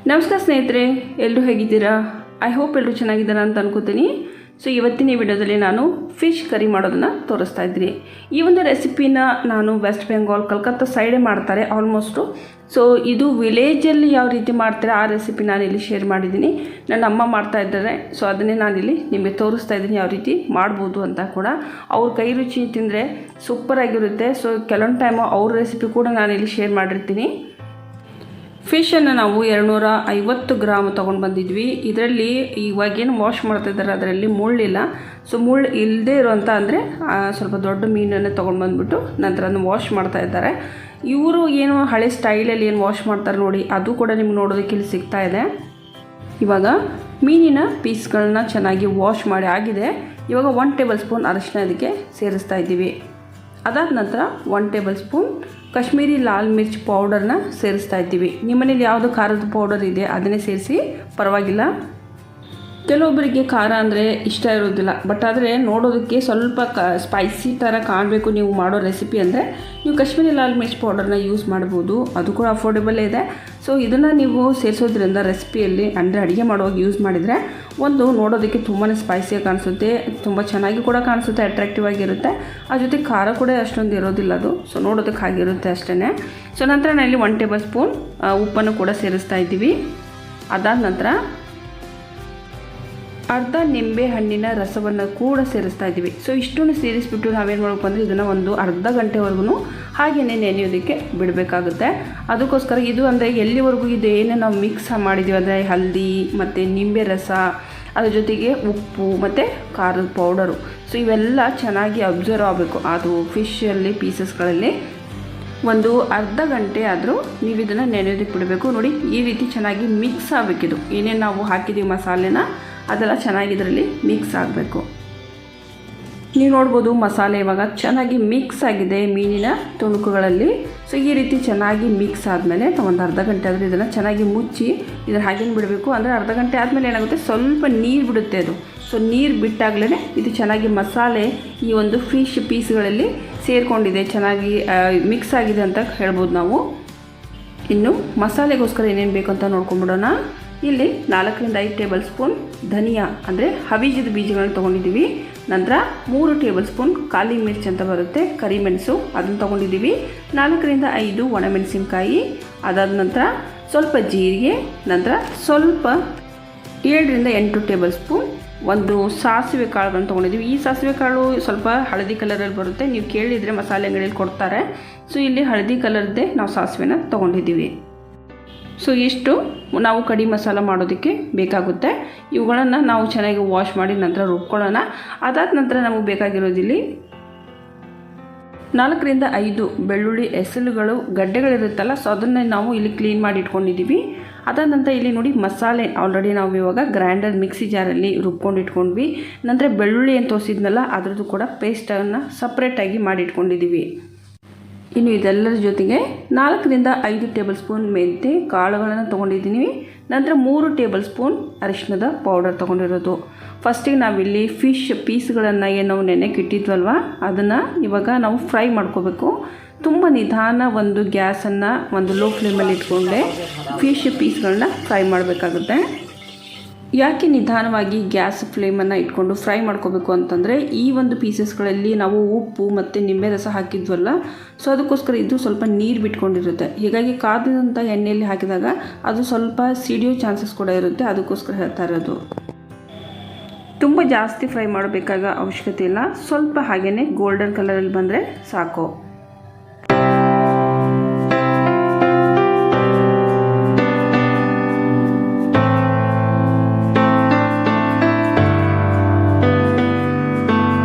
ನಮಸ್ಕಾರ ಸ್ನೇಹಿತರೆ, ಎಲ್ಲರೂ ಹೇಗಿದ್ದೀರಾ? ಐ ಹೋಪ್ ಎಲ್ಲರೂ ಚೆನ್ನಾಗಿದ್ದೀರಾ ಅಂತ ಅನ್ಕೋತೀನಿ. ಸೊ ಇವತ್ತಿನ ವಿಡಿಯೋದಲ್ಲಿ ನಾನು ಫಿಶ್ ಕರಿ ಮಾಡೋದನ್ನು ತೋರಿಸ್ತಾ ಇದ್ದೀನಿ. ಈ ಒಂದು ರೆಸಿಪಿನ ನಾನು ವೆಸ್ಟ್ ಬೆಂಗಾಲ್ ಕಲಕತ್ತ ಸೈಡೇ ಮಾಡ್ತಾರೆ ಆಲ್ಮೋಸ್ಟು. ಸೊ ಇದು ವಿಲೇಜಲ್ಲಿ ಯಾವ ರೀತಿ ಮಾಡ್ತಾರೆ ಆ ರೆಸಿಪಿ ನಾನಿಲ್ಲಿ ಶೇರ್ ಮಾಡಿದ್ದೀನಿ. ನನ್ನ ಅಮ್ಮ ಮಾಡ್ತಾ ಇದ್ದಾರೆ, ಸೊ ಅದನ್ನೇ ನಾನಿಲ್ಲಿ ನಿಮಗೆ ತೋರಿಸ್ತಾ ಇದ್ದೀನಿ ಯಾವ ರೀತಿ ಮಾಡ್ಬೋದು ಅಂತ ಕೂಡ. ಅವ್ರ ಕೈ ರುಚಿ ತಿಂದರೆ ಸೂಪರಾಗಿರುತ್ತೆ. ಸೊ ಕೆಲವೊಂದು ಟೈಮು ಅವ್ರ ರೆಸಿಪಿ ಕೂಡ ನಾನಿಲ್ಲಿ ಶೇರ್ ಮಾಡಿರ್ತೀನಿ. ಫಿಶನ್ನು ನಾವು 250 ಗ್ರಾಮ್ ತೊಗೊಂಡು ಬಂದಿದ್ವಿ. ಇದರಲ್ಲಿ ಇವಾಗೇನು ವಾಶ್ ಮಾಡ್ತಾಯಿದ್ದಾರೆ ಅದರಲ್ಲಿ ಮುಳ್ಳಿಲ್ಲ. ಸೊ ಮುಳ್ಳು ಇಲ್ಲದೇ ಇರೋಂಥ ಅಂದರೆ ಸ್ವಲ್ಪ ದೊಡ್ಡ ಮೀನನ್ನು ತೊಗೊಂಡು ಬಂದುಬಿಟ್ಟು ನಂತರ ಅದನ್ನು ವಾಶ್ ಮಾಡ್ತಾ ಇದ್ದಾರೆ. ಇವರು ಏನು ಹಳೆ ಸ್ಟೈಲಲ್ಲಿ ಏನು ವಾಶ್ ಮಾಡ್ತಾರೆ ನೋಡಿ, ಅದು ಕೂಡ ನಿಮ್ಗೆ ನೋಡೋದಕ್ಕೆ ಇಲ್ಲಿ ಸಿಗ್ತಾ ಇದೆ. ಇವಾಗ ಮೀನಿನ ಪೀಸ್ಗಳನ್ನ ಚೆನ್ನಾಗಿ ವಾಶ್ ಮಾಡಿ ಆಗಿದೆ. ಇವಾಗ 1 ಟೇಬಲ್ ಸ್ಪೂನ್ ಅರಿಶಿನ ಇದಕ್ಕೆ ಸೇರಿಸ್ತಾ ಇದ್ದೀವಿ. ಅದಾದ ನಂತರ 1 ಟೇಬಲ್ ಸ್ಪೂನ್ ಕಾಶ್ಮೀರಿ ಲಾಲ್ ಮಿರ್ಚ್ ಪೌಡರ್ನ ಸೇರಿಸ್ತಾ ಇದ್ದೀವಿ. ನಿಮ್ಮನೇಲಿ ಯಾವುದು ಖಾರದ ಪೌಡರ್ ಇದೆ ಅದನ್ನೇ ಸೇರಿಸಿ, ಪರವಾಗಿಲ್ಲ. ಕೆಲವೊಬ್ಬರಿಗೆ ಖಾರ ಅಂದರೆ ಇಷ್ಟ ಇರೋದಿಲ್ಲ, ಬಟ್ ಆದರೆ ನೋಡೋದಕ್ಕೆ ಸ್ವಲ್ಪ ಸ್ಪೈಸಿ ಥರ ಕಾಣಬೇಕು ನೀವು ಮಾಡೋ ರೆಸಿಪಿ ಅಂದರೆ ನೀವು ಕಾಶ್ಮೀರಿ ಲಾಲ್ ಮಿರ್ಚ್ ಪೌಡರ್ನ ಯೂಸ್ ಮಾಡ್ಬೋದು. ಅದು ಕೂಡ ಅಫೋರ್ಡೆಬಲ್ಲೇ ಇದೆ. ಸೊ ಇದನ್ನು ನೀವು ಸೇರಿಸೋದ್ರಿಂದ ರೆಸಿಪಿಯಲ್ಲಿ ಅಂದರೆ ಅಡುಗೆ ಮಾಡುವಾಗ ಯೂಸ್ ಮಾಡಿದರೆ ಒಂದು ನೋಡೋದಕ್ಕೆ ತುಂಬಾ ಸ್ಪೈಸಿಯಾಗಿ ಕಾಣಿಸುತ್ತೆ, ತುಂಬ ಚೆನ್ನಾಗಿ ಕೂಡ ಕಾಣಿಸುತ್ತೆ, ಅಟ್ರಾಕ್ಟಿವ್ ಆಗಿರುತ್ತೆ. ಆ ಜೊತೆ ಖಾರ ಕೂಡ ಅಷ್ಟೊಂದು ಇರೋದಿಲ್ಲ ಅದು. ಸೊ ನೋಡೋದಕ್ಕೆ ಹಾಗಿರುತ್ತೆ ಅಷ್ಟೇ. ಸೊ ನಂತರ ನಾನಿಲ್ಲಿ 1 ಟೇಬಲ್ ಸ್ಪೂನ್ ಉಪ್ಪನ್ನು ಕೂಡ ಸೇರಿಸ್ತಾ ಇದ್ದೀವಿ. ಅದಾದ ನಂತರ ಅರ್ಧ ನಿಂಬೆ ಹಣ್ಣಿನ ರಸವನ್ನು ಕೂಡ ಸೇರಿಸ್ತಾ ಇದ್ದೀವಿ. ಸೊ ಇಷ್ಟನ್ನು ಸೇರಿಸ್ಬಿಟ್ಟು ನಾವೇನು ಮಾಡಬೇಕು ಅಂದರೆ ಇದನ್ನು ಒಂದು ಅರ್ಧ ಗಂಟೆವರೆಗೂ ಹಾಗೆಯೇ ನೆನೆಯೋದಕ್ಕೆ ಬಿಡಬೇಕಾಗುತ್ತೆ. ಅದಕ್ಕೋಸ್ಕರ ಇದು ಅಂದರೆ ಎಲ್ಲಿವರೆಗೂ ಇದು ಏನೇ ನಾವು ಮಿಕ್ಸ್ ಮಾಡಿದ್ದೀವಿ ಅಂದರೆ ಹಲ್ದಿ ಮತ್ತು ನಿಂಬೆ ರಸ, ಅದ್ರ ಜೊತೆಗೆ ಉಪ್ಪು ಮತ್ತು ಖಾರದ ಪೌಡರು, ಸೊ ಇವೆಲ್ಲ ಚೆನ್ನಾಗಿ ಅಬ್ಸರ್ವ್ ಆಗಬೇಕು ಅದು ಫಿಶಲ್ಲಿ ಪೀಸಸ್ಗಳಲ್ಲಿ. ಒಂದು ಅರ್ಧ ಗಂಟೆ ಆದರೂ ನೀವು ಇದನ್ನು ನೆನೆಯೋದಕ್ಕೆ ಬಿಡಬೇಕು. ನೋಡಿ ಈ ರೀತಿ ಚೆನ್ನಾಗಿ ಮಿಕ್ಸ್ ಆಗಬೇಕಿದು. ಏನೇನು ನಾವು ಹಾಕಿದ್ದೀವಿ ಮಸಾಲೆನ ಅದೆಲ್ಲ ಚೆನ್ನಾಗಿ ಇದರಲ್ಲಿ ಮಿಕ್ಸ್ ಆಗಬೇಕು. ನೀವು ನೋಡ್ಬೋದು ಮಸಾಲೆ ಇವಾಗ ಚೆನ್ನಾಗಿ ಮಿಕ್ಸ್ ಆಗಿದೆ ಮೀನಿನ ತುಣುಕುಗಳಲ್ಲಿ. ಸೊ ಈ ರೀತಿ ಚೆನ್ನಾಗಿ ಮಿಕ್ಸ್ ಆದಮೇಲೆ ಒಂದು ಅರ್ಧ ಗಂಟೆ ಆದರೆ ಇದನ್ನು ಚೆನ್ನಾಗಿ ಮುಚ್ಚಿ ಇದನ್ನು ಹಾಗೇನು ಬಿಡಬೇಕು. ಅಂದರೆ ಅರ್ಧ ಗಂಟೆ ಆದಮೇಲೆ ಏನಾಗುತ್ತೆ, ಸ್ವಲ್ಪ ನೀರು ಬಿಡುತ್ತೆ ಅದು. ಸೊ ನೀರು ಬಿಟ್ಟಾಗಲೇ ಇದು ಚೆನ್ನಾಗಿ ಮಸಾಲೆ ಈ ಒಂದು ಫಿಶ್ ಪೀಸ್ಗಳಲ್ಲಿ ಸೇರಿಕೊಂಡಿದೆ, ಚೆನ್ನಾಗಿ ಮಿಕ್ಸ್ ಆಗಿದೆ ಅಂತ ಹೇಳ್ಬೋದು ನಾವು. ಇನ್ನು ಮಸಾಲೆಗೋಸ್ಕರ ಏನೇನು ಬೇಕು ಅಂತ ನೋಡ್ಕೊಂಬಿಡೋಣ. ಇಲ್ಲಿ 4ರಿಂದ 5 ಟೇಬಲ್ ಸ್ಪೂನ್ ಧನಿಯಾ ಅಂದರೆ ಹವಿಜದ ಬೀಜಗಳನ್ನ ತೊಗೊಂಡಿದ್ದೀವಿ. ನಂತರ 3 ಟೇಬಲ್ ಸ್ಪೂನ್ ಕಾಲಿ ಮಿರ್ಚ್ ಅಂತ ಬರುತ್ತೆ, ಕರಿಮೆಣಸು, ಅದನ್ನು ತೊಗೊಂಡಿದ್ದೀವಿ. 4ರಿಂದ 5 ಒಣಮೆಣಸಿನ್ಕಾಯಿ. ಅದಾದ ನಂತರ ಸ್ವಲ್ಪ ಜೀರಿಗೆ. ನಂತರ ಸ್ವಲ್ಪ 7ರಿಂದ 8 ಟೇಬಲ್ ಸ್ಪೂನ್ ಒಂದು ಸಾಸಿವೆ ಕಾಳುಗಳನ್ನು ತೊಗೊಂಡಿದ್ದೀವಿ. ಈ ಸಾಸಿವೆ ಕಾಳು ಸ್ವಲ್ಪ ಹಳದಿ ಕಲರಲ್ಲಿ ಬರುತ್ತೆ, ನೀವು ಕೇಳಿದರೆ ಮಸಾಲೆ ಅಂಗಡಿಯಲ್ಲಿ ಕೊಡ್ತಾರೆ. ಸೊ ಇಲ್ಲಿ ಹಳದಿ ಕಲರ್ದೇ ನಾವು ಸಾಸಿವೆನ ತೊಗೊಂಡಿದ್ದೀವಿ. ಸೊ ಇಷ್ಟು ನಾವು ಕಡಿ ಮಸಾಲ ಮಾಡೋದಕ್ಕೆ ಬೇಕಾಗುತ್ತೆ. ಇವುಗಳನ್ನು ನಾವು ಚೆನ್ನಾಗಿ ವಾಶ್ ಮಾಡಿ ನಂತರ ರುಬ್ಕೊಳ್ಳೋಣ. ಅದಾದ ನಂತರ ನಮಗೆ ಬೇಕಾಗಿರೋದಿಲ್ಲಿ 4ರಿಂದ 5 ಬೆಳ್ಳುಳ್ಳಿ ಎಸಳುಗಳು ಗಡ್ಡೆಗಳಿರುತ್ತಲ್ಲ, ಸೊ ಅದನ್ನು ನಾವು ಇಲ್ಲಿ ಕ್ಲೀನ್ ಮಾಡಿ ಇಟ್ಕೊಂಡಿದ್ದೀವಿ. ಅದಾದ ನಂತರ ಇಲ್ಲಿ ನೋಡಿ ಮಸಾಲೆ ಆಲ್ರೆಡಿ ನಾವು ಇವಾಗ ಗ್ರೈಂಡರ್ ಮಿಕ್ಸಿ ಜಾರಲ್ಲಿ ರುಬ್ಕೊಂಡು ಇಟ್ಕೊಂಡ್ವಿ. ನಂತರ ಬೆಳ್ಳುಳ್ಳಿ ಏನು ತೋರಿಸಿದ್ನಲ್ಲ ಅದರದ್ದು ಕೂಡ ಪೇಸ್ಟನ್ನು ಸಪ್ರೇಟಾಗಿ ಮಾಡಿ ಇಟ್ಕೊಂಡಿದ್ದೀವಿ. ಇನ್ನು ಇದೆಲ್ಲರ ಜೊತೆಗೆ 4ರಿಂದ 5 ಟೇಬಲ್ ಸ್ಪೂನ್ ಮೆಂತೆ ಕಾಳುಗಳನ್ನು ತೊಗೊಂಡಿದ್ದೀನಿ. ನಂತರ 3 ಟೇಬಲ್ ಸ್ಪೂನ್ ಅರಿಶಿಣದ ಪೌಡರ್ ತೊಗೊಂಡಿರೋದು. ಫಸ್ಟಿಗೆ ನಾವಿಲ್ಲಿ ಫಿಶ್ ಪೀಸ್ಗಳನ್ನು ಏನು ನಾವು ನೆನೆಗೆ ಇಟ್ಟಿದ್ವಲ್ವ ಅದನ್ನು ಇವಾಗ ನಾವು ಫ್ರೈ ಮಾಡ್ಕೋಬೇಕು. ತುಂಬ ನಿಧಾನ ಒಂದು ಗ್ಯಾಸನ್ನು ಒಂದು ಲೋ ಫ್ಲೇಮಲ್ಲಿ ಇಟ್ಕೊಂಡೆ ಫಿಶ್ ಪೀಸ್ಗಳನ್ನ ಫ್ರೈ ಮಾಡಬೇಕಾಗುತ್ತೆ. ಯಾಕೆ ನಿಧಾನವಾಗಿ ಗ್ಯಾಸ್ ಫ್ಲೇಮನ್ನು ಇಟ್ಕೊಂಡು ಫ್ರೈ ಮಾಡ್ಕೋಬೇಕು ಅಂತಂದರೆ ಈ ಒಂದು ಪೀಸಸ್ಗಳಲ್ಲಿ ನಾವು ಉಪ್ಪು ಮತ್ತು ನಿಂಬೆ ರಸ ಹಾಕಿದ್ವಲ್ಲ, ಸೊ ಅದಕ್ಕೋಸ್ಕರ ಇದು ಸ್ವಲ್ಪ ನೀರು ಬಿಟ್ಕೊಂಡಿರುತ್ತೆ. ಹೀಗಾಗಿ ಕಾದಂಥ ಎಣ್ಣೆಯಲ್ಲಿ ಹಾಕಿದಾಗ ಅದು ಸ್ವಲ್ಪ ಸಿಡಿಯೋ ಚಾನ್ಸಸ್ ಕೂಡ ಇರುತ್ತೆ. ಅದಕ್ಕೋಸ್ಕರ ಹೇಳ್ತಾ ಇರೋದು. ತುಂಬ ಜಾಸ್ತಿ ಫ್ರೈ ಮಾಡಬೇಕಾಗ ಅವಶ್ಯಕತೆ ಇಲ್ಲ, ಸ್ವಲ್ಪ ಹಾಗೆಯೇ ಗೋಲ್ಡನ್ ಕಲರಲ್ಲಿ ಬಂದರೆ ಸಾಕು.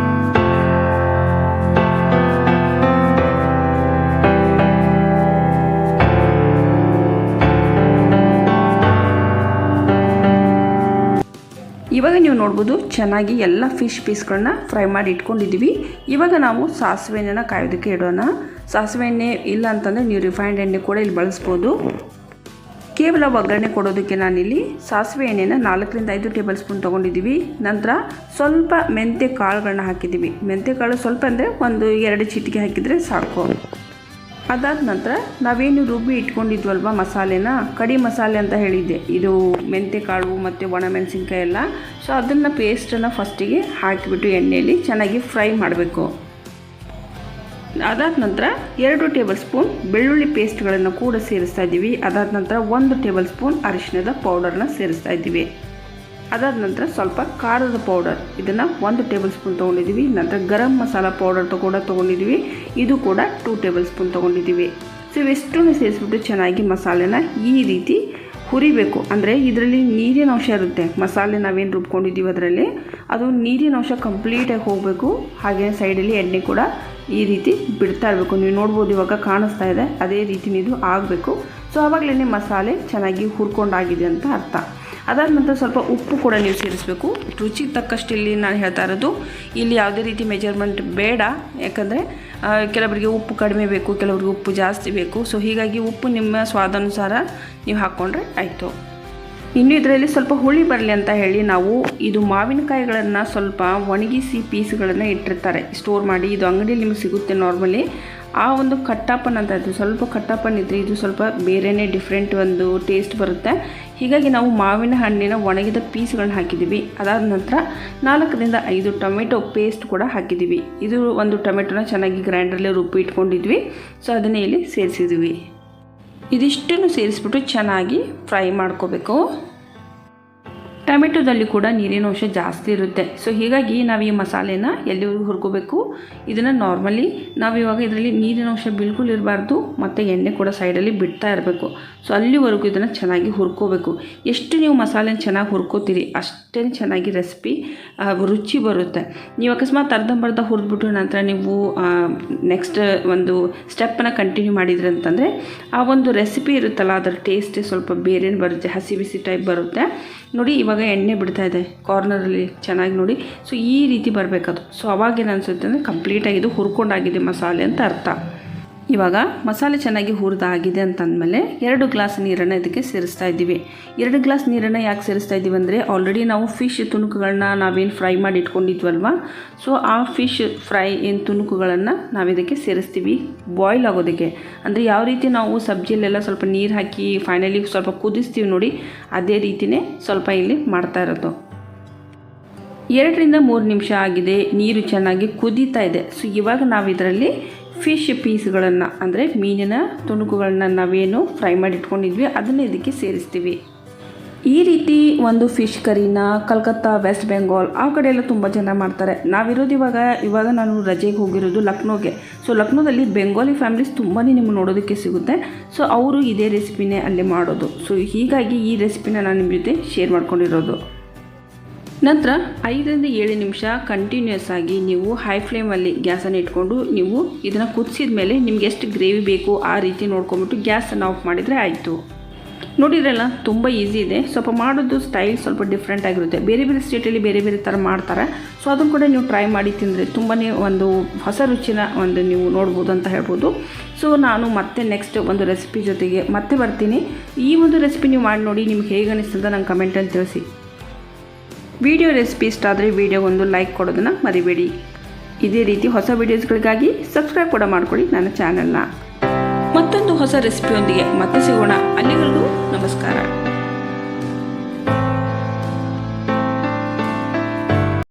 ಇವಾಗ ನೀವು ನೋಡ್ಬೋದು ಚೆನ್ನಾಗಿ ಎಲ್ಲ ಫಿಶ್ ಪೀಸ್ಗಳನ್ನ ಫ್ರೈ ಮಾಡಿ ಇಟ್ಕೊಂಡಿದ್ದೀವಿ. ಇವಾಗ ನಾವು ಸಾಸಿವೆ ಎಣ್ಣೆನ ಕಾಯೋದಕ್ಕೆ ಇಡೋಣ. ಸಾಸಿವೆ ಎಣ್ಣೆ ಇಲ್ಲ ಅಂತಂದರೆ ನೀವು ರಿಫೈನ್ಡ್ ಎಣ್ಣೆ ಕೂಡ ಇಲ್ಲಿ ಬಳಸ್ಬೋದು. ಕೇವಲ ಒಗ್ಗರಣೆ ಕೊಡೋದಕ್ಕೆ ನಾನಿಲ್ಲಿ ಸಾಸಿವೆ ಎಣ್ಣೆನ 4ರಿಂದ 5 ಟೇಬಲ್ ಸ್ಪೂನ್ ತೊಗೊಂಡಿದ್ದೀವಿ. ನಂತರ ಸ್ವಲ್ಪ ಮೆಂತ್ಯ ಕಾಳುಗಳನ್ನ ಹಾಕಿದ್ದೀವಿ. ಮೆಂತ್ಯ ಕಾಳು ಸ್ವಲ್ಪ ಅಂದರೆ ಒಂದು 2 ಚಿಟಿಕೆ ಹಾಕಿದರೆ ಸಾಕು. ಅದಾದ ನಂತರ ನಾವೇನು ರುಬ್ಬಿ ಇಟ್ಕೊಂಡಿದ್ವಲ್ವ ಮಸಾಲೆನ, ಕಡಿ ಮಸಾಲೆ ಅಂತ ಹೇಳಿದ್ದೆ, ಇದು ಮೆಂತ್ಯ ಕಾಳು ಮತ್ತು ಒಣಮೆಣಸಿನ್ಕಾಯಿ ಎಲ್ಲ. ಸೊ ಅದನ್ನು ಪೇಸ್ಟನ್ನು ಫಸ್ಟಿಗೆ ಹಾಕಿಬಿಟ್ಟು ಎಣ್ಣೆಯಲ್ಲಿ ಚೆನ್ನಾಗಿ ಫ್ರೈ ಮಾಡಬೇಕು. ಅದಾದ ನಂತರ 2 ಟೇಬಲ್ ಸ್ಪೂನ್ ಬೆಳ್ಳುಳ್ಳಿ ಪೇಸ್ಟ್ಗಳನ್ನು ಕೂಡ ಸೇರಿಸ್ತಾ ಇದ್ದೀವಿ. ಅದಾದ ನಂತರ 1 ಟೇಬಲ್ ಸ್ಪೂನ್ ಅರಿಶಿಣದ ಪೌಡರ್ನ ಸೇರಿಸ್ತಾ ಇದ್ದೀವಿ. ಅದಾದ ನಂತರ ಸ್ವಲ್ಪ ಖಾರದ ಪೌಡರ್, ಇದನ್ನು 1 ಟೇಬಲ್ ಸ್ಪೂನ್ ತೊಗೊಂಡಿದ್ದೀವಿ. ನಂತರ ಗರಂ ಮಸಾಲ ಪೌಡರ್ ಕೂಡ ತೊಗೊಂಡಿದ್ದೀವಿ, ಇದು ಕೂಡ 2 ಟೇಬಲ್ ಸ್ಪೂನ್ ತೊಗೊಂಡಿದ್ದೀವಿ. ಸೊ ಇವೆಷ್ಟನ್ನು ಸೇರಿಸ್ಬಿಟ್ಟು ಚೆನ್ನಾಗಿ ಮಸಾಲೆನ ಈ ರೀತಿ ಹುರಿಬೇಕು. ಅಂದರೆ ಇದರಲ್ಲಿ ನೀರಿನ ಅಂಶ ಇರುತ್ತೆ, ಮಸಾಲೆ ನಾವೇನು ರುಬ್ಕೊಂಡಿದ್ದೀವಿ ಅದರಲ್ಲಿ ಅದು ನೀರಿನ ಅಂಶ ಕಂಪ್ಲೀಟಾಗಿ ಹೋಗಬೇಕು. ಹಾಗೆ ಸೈಡಲ್ಲಿ ಎಣ್ಣೆ ಕೂಡ ಈ ರೀತಿ ಬಿಡ್ತಾ ಇರಬೇಕು. ನೀವು ನೋಡ್ಬೋದು ಇವಾಗ ಕಾಣಿಸ್ತಾ ಇದೆ, ಅದೇ ರೀತಿ ಇದು ಆಗಬೇಕು. ಸೊ ಆವಾಗಲೇ ಮಸಾಲೆ ಚೆನ್ನಾಗಿ ಹುರ್ಕೊಂಡಾಗಿದೆ ಅಂತ ಅರ್ಥ. ಅದಾದ ನಂತರ ಸ್ವಲ್ಪ ಉಪ್ಪು ಕೂಡ ನೀವು ಸೇರಿಸಬೇಕು, ರುಚಿಗೆ ತಕ್ಕಷ್ಟು. ಇಲ್ಲಿ ನಾನು ಹೇಳ್ತಾ ಇರೋದು, ಇಲ್ಲಿ ಯಾವುದೇ ರೀತಿ ಮೆಜರ್ಮೆಂಟ್ ಬೇಡ, ಯಾಕಂದರೆ ಕೆಲವರಿಗೆ ಉಪ್ಪು ಕಡಿಮೆ ಬೇಕು, ಕೆಲವರಿಗೆ ಉಪ್ಪು ಜಾಸ್ತಿ ಬೇಕು. ಸೊ ಹೀಗಾಗಿ ಉಪ್ಪು ನಿಮ್ಮ ಸ್ವಾದಾನುಸಾರ ನೀವು ಹಾಕ್ಕೊಂಡ್ರೆ ಆಯಿತು. ಇನ್ನು ಇದರಲ್ಲಿ ಸ್ವಲ್ಪ ಹುಳಿ ಬರಲಿ ಅಂತ ಹೇಳಿ ನಾವು ಇದು ಮಾವಿನಕಾಯಿಗಳನ್ನು ಸ್ವಲ್ಪ ಒಣಗಿಸಿ ಪೀಸ್ಗಳನ್ನು ಇಟ್ಟಿರ್ತಾರೆ ಸ್ಟೋರ್ ಮಾಡಿ. ಇದು ಅಂಗಡಿಯಲ್ಲಿ ನಿಮಗೆ ಸಿಗುತ್ತೆ ನಾರ್ಮಲಿ. ಆ ಒಂದು ಕಟ್ಟಪ್ಪನ್ ಅಂತ ಇತ್ತು, ಸ್ವಲ್ಪ ಕಟ್ಟಪ್ಪನ್ ಇದ್ದರೆ ಇದು ಸ್ವಲ್ಪ ಬೇರೆಯೇ ಡಿಫ್ರೆಂಟ್ ಒಂದು ಟೇಸ್ಟ್ ಬರುತ್ತೆ. ಹೀಗಾಗಿ ನಾವು ಮಾವಿನ ಹಣ್ಣಿನ ಒಣಗಿದ ಪೀಸ್ಗಳನ್ನ ಹಾಕಿದ್ದೀವಿ. ಅದಾದ ನಂತರ 4ರಿಂದ 5 ಟೊಮೆಟೊ ಪೇಸ್ಟ್ ಕೂಡ ಹಾಕಿದ್ದೀವಿ. ಇದು ಒಂದು ಟೊಮೆಟೊನ ಚೆನ್ನಾಗಿ ಗ್ರೈಂಡ್ರಲ್ಲೇ ರುಬ್ಬಿ ಇಟ್ಕೊಂಡಿದ್ವಿ. ಸೊ ಅದನ್ನೇ ಇಲ್ಲಿ ಸೇರಿಸಿದ್ವಿ. ಇದಿಷ್ಟನ್ನು ಸೇರಿಸ್ಬಿಟ್ಟು ಚೆನ್ನಾಗಿ ಫ್ರೈ ಮಾಡ್ಕೋಬೇಕು. ಟೊಮೆಟೊದಲ್ಲಿ ಕೂಡ ನೀರಿನ ಅಂಶ ಜಾಸ್ತಿ ಇರುತ್ತೆ. ಸೊ ಹೀಗಾಗಿ ನಾವು ಈ ಮಸಾಲೆನ ಎಲ್ಲಿವರೆಗೂ ಹುರ್ಕೋಬೇಕು, ಇದನ್ನು ನಾರ್ಮಲಿ ನಾವಿವಾಗ ಇದರಲ್ಲಿ ನೀರಿನ ಅಂಶ ಬಿಲ್ಕುಲ್ ಇರಬಾರ್ದು, ಮತ್ತು ಎಣ್ಣೆ ಕೂಡ ಸೈಡಲ್ಲಿ ಬಿಡ್ತಾ ಇರಬೇಕು. ಸೊ ಅಲ್ಲಿವರೆಗೂ ಇದನ್ನು ಚೆನ್ನಾಗಿ ಹುರ್ಕೋಬೇಕು. ಎಷ್ಟು ನೀವು ಮಸಾಲೆನ ಚೆನ್ನಾಗಿ ಹುರ್ಕೋತೀರಿ ಅಷ್ಟೇ ಚೆನ್ನಾಗಿ ರೆಸಿಪಿ ರುಚಿ ಬರುತ್ತೆ. ನೀವು ಅಕಸ್ಮಾತ್ ಅರ್ಧಂಬರ್ಧ ಹುರಿದ್ಬಿಟ್ಟು ನಂತರ ನೀವು ನೆಕ್ಸ್ಟ್ ಒಂದು ಸ್ಟೆಪ್ಪನ್ನು ಕಂಟಿನ್ಯೂ ಮಾಡಿದ್ರಿ ಅಂತಂದರೆ ಆ ಒಂದು ರೆಸಿಪಿ ಇರುತ್ತಲ್ಲ ಅದರ ಟೇಸ್ಟೇ ಸ್ವಲ್ಪ ಬೇರೆನೇ ಬರುತ್ತೆ, ಹಸಿ ಬಿಸಿ ಟೈಪ್ ಬರುತ್ತೆ. ನೋಡಿ ಇವಾಗ ಎಣ್ಣೆ ಬಿಡ್ತಾ ಇದೆ ಕಾರ್ನರಲ್ಲಿ ಚೆನ್ನಾಗಿ ನೋಡಿ. ಸೊ ಈ ರೀತಿ ಬರಬೇಕದು. ಸೊ ಅವಾಗೇನು ಅನಿಸುತ್ತೆ ಅಂದರೆ ಕಂಪ್ಲೀಟಾಗಿ ಇದು ಹುರ್ಕೊಂಡಾಗಿದೆ ಮಸಾಲೆ ಅಂತ ಅರ್ಥ. ಇವಾಗ ಮಸಾಲೆ ಚೆನ್ನಾಗಿ ಹುರಿದಾಗಿದೆ ಅಂತಂದಮೇಲೆ 2 ಗ್ಲಾಸ್ ನೀರನ್ನು ಇದಕ್ಕೆ ಸೇರಿಸ್ತಾ ಇದ್ದೀವಿ. 2 ಗ್ಲಾಸ್ ನೀರನ್ನು ಯಾಕೆ ಸೇರಿಸ್ತಾ ಇದ್ದೀವಿ ಅಂದರೆ ಆಲ್ರೆಡಿ ನಾವು ಫಿಶ್ ತುಣುಕುಗಳನ್ನ ನಾವೇನು ಫ್ರೈ ಮಾಡಿ ಇಟ್ಕೊಂಡಿದ್ವಲ್ವ, ಸೊ ಆ ಫಿಶ್ ಫ್ರೈ ಏನು ತುಣುಕುಗಳನ್ನು ನಾವಿದಕ್ಕೆ ಸೇರಿಸ್ತೀವಿ ಬಾಯ್ಲ್ ಆಗೋದಕ್ಕೆ. ಅಂದರೆ ಯಾವ ರೀತಿ ನಾವು ಸಬ್ಜಿಯಲ್ಲೆಲ್ಲ ಸ್ವಲ್ಪ ನೀರು ಹಾಕಿ ಫೈನಲಿ ಸ್ವಲ್ಪ ಕುದಿಸ್ತೀವಿ ನೋಡಿ, ಅದೇ ರೀತಿಯೇ ಸ್ವಲ್ಪ ಇಲ್ಲಿ ಮಾಡ್ತಾ ಇರೋದು. 2ರಿಂದ 3 ನಿಮಿಷ ಆಗಿದೆ, ನೀರು ಚೆನ್ನಾಗಿ ಕುದೀತಾ ಇದೆ. ಸೊ ಇವಾಗ ನಾವು ಇದರಲ್ಲಿ ಫಿಶ್ ಪೀಸ್ಗಳನ್ನು ಅಂದರೆ ಮೀನಿನ ತುಣುಕುಗಳನ್ನ ನಾವೇನು ಫ್ರೈ ಮಾಡಿ ಇಟ್ಕೊಂಡಿದ್ವಿ ಅದನ್ನು ಇದಕ್ಕೆ ಸೇರಿಸ್ತೀವಿ. ಈ ರೀತಿ ಒಂದು ಫಿಶ್ ಕರಿನ ಕಲಕತ್ತಾ, ವೆಸ್ಟ್ ಬೆಂಗಾಲ್ ಆ ಕಡೆ ಎಲ್ಲ ತುಂಬ ಜನ ಮಾಡ್ತಾರೆ. ನಾವಿರೋದು ಇವಾಗ ನಾನು ರಜೆಗೆ ಹೋಗಿರೋದು ಲಕ್ನೋಗೆ. ಸೊ ಲಕ್ನೋದಲ್ಲಿ ಬೆಂಗಾಲಿ ಫ್ಯಾಮಿಲೀಸ್ ತುಂಬಾ ನಿಮ್ಗೆ ನೋಡೋದಕ್ಕೆ ಸಿಗುತ್ತೆ. ಸೊ ಅವರು ಇದೇ ರೆಸಿಪಿನೇ ಅಲ್ಲಿ ಮಾಡೋದು. ಸೊ ಹೀಗಾಗಿ ಈ ರೆಸಿಪಿನ ನಾನು ನಿಮ್ಮ ಜೊತೆ ಶೇರ್ ಮಾಡ್ಕೊಂಡಿರೋದು. ನಂತರ 5ರಿಂದ 7 ನಿಮಿಷ ಕಂಟಿನ್ಯೂಸ್ ಆಗಿ ನೀವು ಹೈ ಫ್ಲೇಮಲ್ಲಿ ಗ್ಯಾಸನ್ನು ಇಟ್ಕೊಂಡು ನೀವು ಇದನ್ನು ಕುದಿಸಿದ ಮೇಲೆ ನಿಮ್ಗೆ ಎಷ್ಟು ಗ್ರೇವಿ ಬೇಕು ಆ ರೀತಿ ನೋಡ್ಕೊಂಬಿಟ್ಟು ಗ್ಯಾಸನ್ನು ಆಫ್ ಮಾಡಿದರೆ ಆಯಿತು. ನೋಡಿದ್ರಲ್ಲ ತುಂಬ ಈಸಿ ಇದೆ. ಸ್ವಲ್ಪ ಮಾಡೋದು ಸ್ಟೈಲ್ ಸ್ವಲ್ಪ ಡಿಫ್ರೆಂಟ್ ಆಗಿರುತ್ತೆ, ಬೇರೆ ಬೇರೆ ಸ್ಟೇಟಲ್ಲಿ ಬೇರೆ ಬೇರೆ ಥರ ಮಾಡ್ತಾರೆ. ಸೊ ಅದನ್ನು ಕೂಡ ನೀವು ಟ್ರೈ ಮಾಡಿ ತಿಂದರೆ ತುಂಬಾ ಒಂದು ಹೊಸ ರುಚಿನ ಒಂದು ನೀವು ನೋಡ್ಬೋದು ಅಂತ ಹೇಳ್ಬೋದು. ಸೊ ನಾನು ಮತ್ತೆ ನೆಕ್ಸ್ಟ್ ಒಂದು ರೆಸಿಪಿ ಜೊತೆಗೆ ಮತ್ತೆ ಬರ್ತೀನಿ. ಈ ಒಂದು ರೆಸಿಪಿ ನೀವು ಮಾಡಿ ನೋಡಿ, ನಿಮ್ಗೆ ಹೇಗೆ ಅನಿಸ್ತಂತ ನಂಗೆ ಕಮೆಂಟಲ್ಲಿ ತಿಳಿಸಿ. ವಿಡಿಯೋ ರೆಸಿಪಿ ಇಷ್ಟ ಆದರೆ ವಿಡಿಯೋಗೊಂದು ಲೈಕ್ ಕೊಡೋದನ್ನು ಮರಿಬೇಡಿ. ಇದೇ ರೀತಿ ಹೊಸ ವಿಡಿಯೋಸ್ಗಳಿಗಾಗಿ ಸಬ್ಸ್ಕ್ರೈಬ್ ಕೂಡ ಮಾಡ್ಕೊಳ್ಳಿ ನನ್ನ ಚಾನಲ್ನ. ಮತ್ತೊಂದು ಹೊಸ ರೆಸಿಪಿಯೊಂದಿಗೆ ಮತ್ತೆ ಸಿಗೋಣ. ಅಲ್ಲಿವರೆಗೂ ನಮಸ್ಕಾರ.